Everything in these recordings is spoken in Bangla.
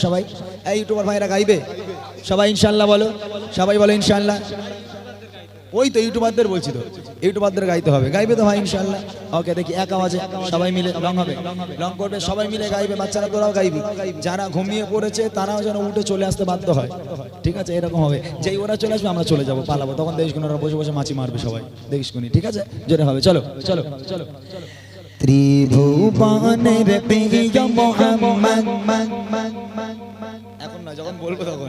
সবাই এই ইউটিউবার ভাইরা গাইবে সবাই ইনশাআল্লাহ বলো, সবাই বলো ইনশাআল্লাহ। ওই তো ইউটিউবারদের বলছি, তো ইউটিউবারদের গাইতে হবে, গাইবে তো ভাই ইনশাআল্লাহ। ওকে, দেখি এক আওয়াজে সবাই মিলে রং হবে, রং করবে, সবাই মিলে গাইবে। বাচ্চারা তোরাও গাইবি, যারা ঘুমিয়ে পড়েছে তারাও যেন উঠে চলে আসতে বাধ্য হয়, ঠিক আছে? এরকম হবে, যেই ওরা চলে আসবে আমরা চলে যাবো, পালাবো, তখন দেখিস কোন ওরা বসে বসে মাছি মারবে সবাই, দেখিস কোনি, ঠিক আছে? জোরে হবে, চলো চলো চলো। ত্রিভুবনের প্রিয় মোহাম্মদ, এখন না, যখন বলবো তখন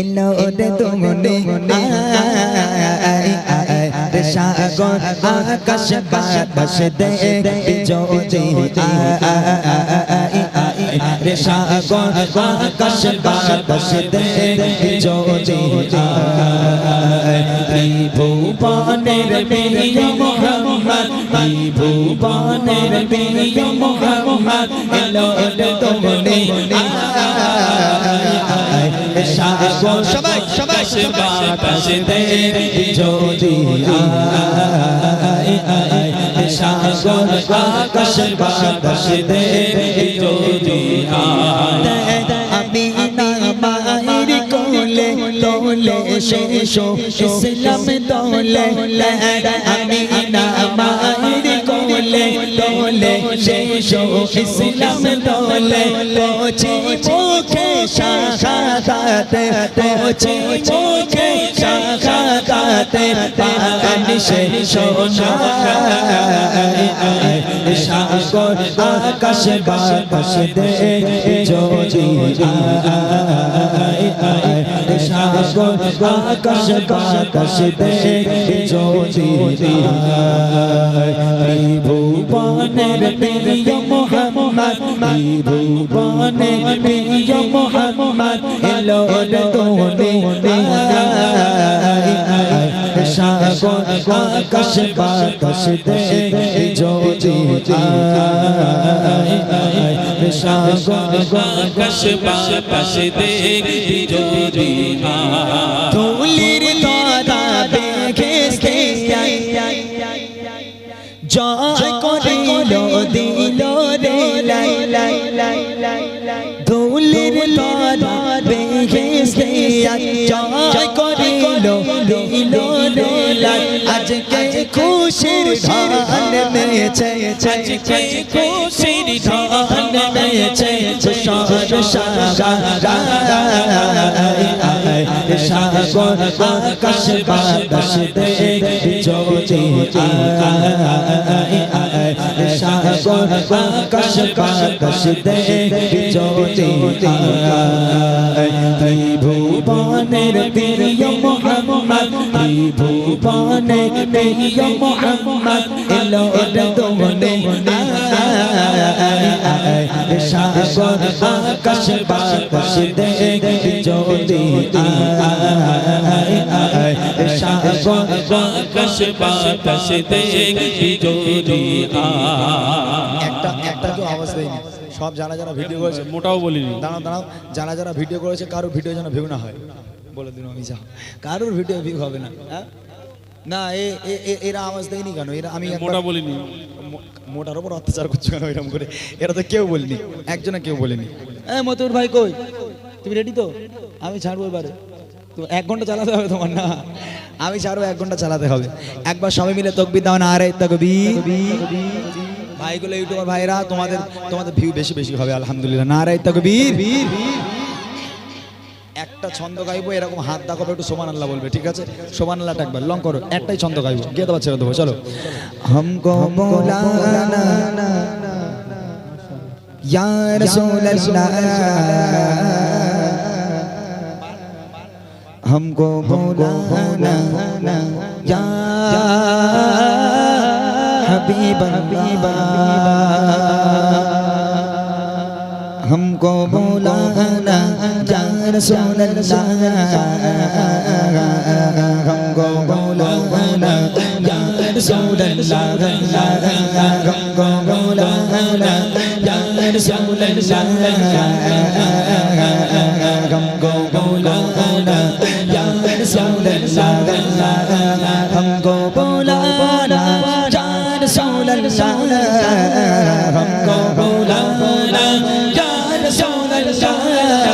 এলো রে তুমি রে সাগর আকাশ বাতাস দেখে জ্যোতি রে সাগর আকাশ বাতাস দেখে জ্যোতি ত্রিভুবনের প্রিয় মোহাম্মদ, ত্রিভুবনের প্রিয় মোহাম্মদ এলো রে তুমি সবাই সবাই বাতাস দেখে জ্যোতি সাগর আকাশ বাতাস দেখে জ্যোতি আমি না মায়ের কোলে দোলে শেষো ইসলাম দোলে, আমি না মায়ের কোলে দোলে শেষো ইসলাম দোলে, পৌঁছে মুখে শাহাদাতে, পৌঁছে মুখে শাহাদাতে পানি শেষো সাগর আকাশ বাতাস দেখে জ্যোতি সাগর আকাশ বাতাস দেখে জ্যোতি ত্রিভুবনের প্রিয় মোহাম্মদ, ত্রিভুবনের প্রিয় মোহাম্মদ এলো রে তুমি সাগর আকাশ বাতাস দেখে জ্যোতি সাগর আকাশ বাতাস দেখে জ্যোতি ধুলির তারা দেখে জয় করিল দিল রে লাই লাই লাই লাই, ধুলির তারা দেখে জয় করিল দিল রে লাই, আজকে খুশির ধান মেয়েছে, আজকে খুশির ধান মেয়েছে সাগর আকাশ বাতাস দেখে জ্যোতি সাগর আকাশ বাতাস দেখে জ্যোতি ত্রিভুবনের প্রিয় মোহাম্মদ, ত্রিভুবনের প্রিয় মোহাম্মদ এলো রে তুমি সাগর আকাশ বাতাস দেখে জ্যোতি সাগর আকাশ বাতাস দেখে জ্যোতি। একটা কেউ আওয়াজ দেয়নি, সব যারা যারা ভিডিও করেছে, মোটাও বলিনি, দাঁড়াও দাঁড়াও, যারা যারা ভিডিও করেছে কারোর ভিডিও যেন ভিউ না হয়, বলে দিন আমি যাও, কারোর ভিডিও ভিউ হবে না, হ্যাঁ না। এরা আওয়াজ দেয়নি কেন? এরা আমি মোটা বলিনি, মোটার উপর অত্যাচার করছো কেন এরকম করে? এরা তো কেউ বলিনি, একজনে কেউ বলেনি। মতুর ভাই কই, তুমি রেডি তো? আমি ছাড়বো এবারে, তো 1 ঘন্টা চালাতে হবে তোমার, না আমি ছাড়বো, 1 ঘন্টা চালাতে হবে। একবার সবাই মিলে তাকবীর দাও, নারে তাকবীর। ভাইগুলো ইউটিউবার ভাইরা, তোমাদের ভিউ বেশি বেশি হবে আলহামদুলিল্লাহ, নারে তাকবীর। একটা ছন্দ গাইবো, এরকম হাত দেখাবো, একটু সুবহানাল্লাহ বলবে, ঠিক আছে? সুবহানাল্লাহটা একবার লং করো, একটাই ছন্দ গাইবো, গিয়ে দেবো, ছেড়ে দেবো, চলো। হামকো মৌলানা ইয়া রাসূলুল্লাহ, हमको मौलाना या हबीबल्लाह, हमको मौलाना या रसूलल्लाह, हमको मौलाना या रसूलल्लाह, हमको मौलाना या रसूलल्लाह, हमको मौलाना या रसूलल्लाह, हमको मौलाना या रसूलल्लाह, हमको मौलाना या रसूलल्लाह,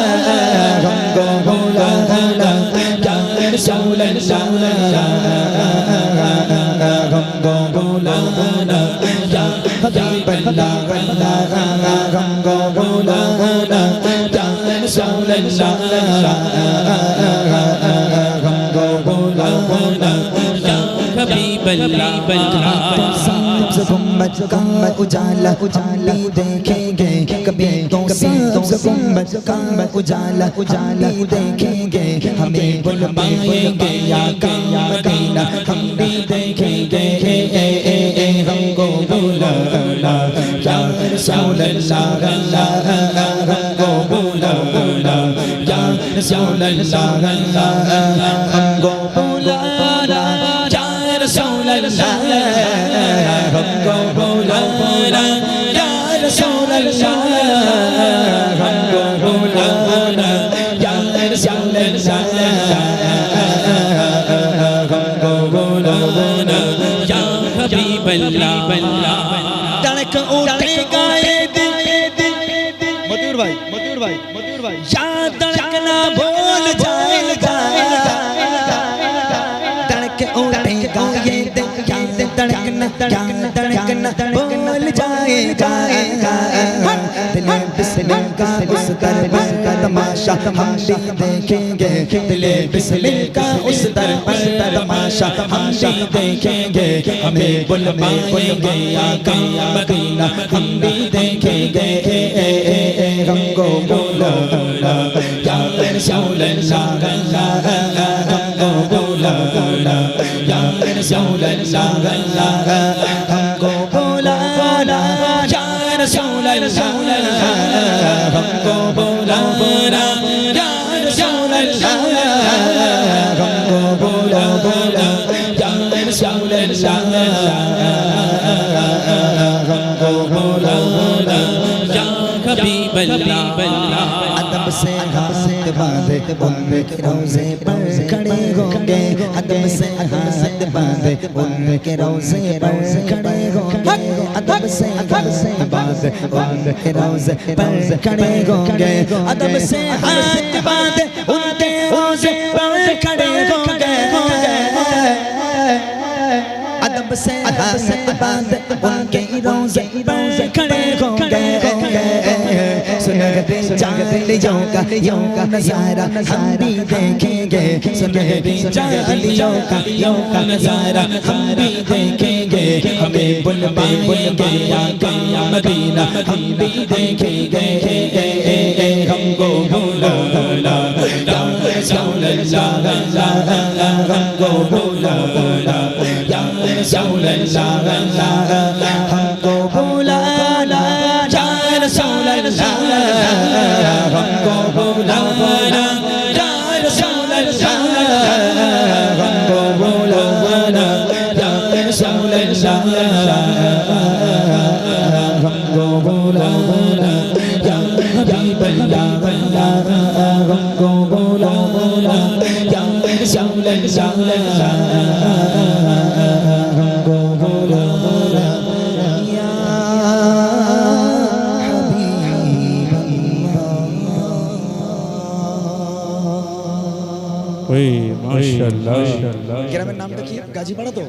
रसूल हमको बुलाना या हबीब अल्लाह। सब्ज़ गुंबद का उजाला उजाला देखेंगे कभी तो सब्ज़ गुंबद का उजाला उजाला देखेंगे हमें बुलवाएंगे या मदीना हम भी देखेंगे हमको बुलाना या रसूल अल्लाह हमको बुलाना या रसूल अल्लाह हमको बुलाना या रसूल अल्लाह हमको बुलाना या रसूल अल्लाह हमको बुलाना या रसूल अल्लाह हमको बुलाना या हबीब अल्लाह। तड़क उठेगा ये दिल मधुर भाई या तड़कना भूल जाएगा तड़क उठेगा ये दिल तड़कना भूल जाएगा दिल बिस्मिल का उस दरबार का तमाशा हम भी देखेंगे दिल बिस्मिल का उस दरबार का तमाशा हम भी देखेंगे हमें बुलवाएंगे आका मदीना हम भी देखेंगे हमको बुलाना या रसूल अल्लाह हमको बुलाना या रसूल अल्लाह हमको बुलाना या रसूल अल्लाह हमको बुलाना या रसूल अल्लाह हमको बुलाना या रसूल अल्लाह हमको बुलाना या हबीब अल्लाह। अदब से हाथ बांधे उनके रोज़े पर खड़े होंगे अदब से हाथ बांधे उनके रोज़े पर खड़े होंगे अदब से बांधे उनके रोज़े पर खड़े होंगे अदब से हाथ बांधे उनके रोज़े पर खड़े होंगे अदब से हाथ बांधे उनके रोज़े पर खड़े होंगे सुनहरे चालियों का नज़ारा हम भी देखेंगे सुनहरे चालियों का नज़ारा हम भी देखेंगे हमें बुलवाएंगे आका मदीना हम भी देखेंगे हमको बुलाना या रसूल अल्लाह हमको बुलाना या रसूल अल्लाह हमको बुलाना या रसूल अल्लाह हमको बुलाना या रसूल अल्लाह हमको बुलाना या रसूल अल्लाह हमको बुलाना या हबीब अल्लाह हमको बुलाना या रसूल अल्लाह हमको बुलाना या माशाअल्लाह। গ্রামের নামটা কি গাজীপাড়া তো?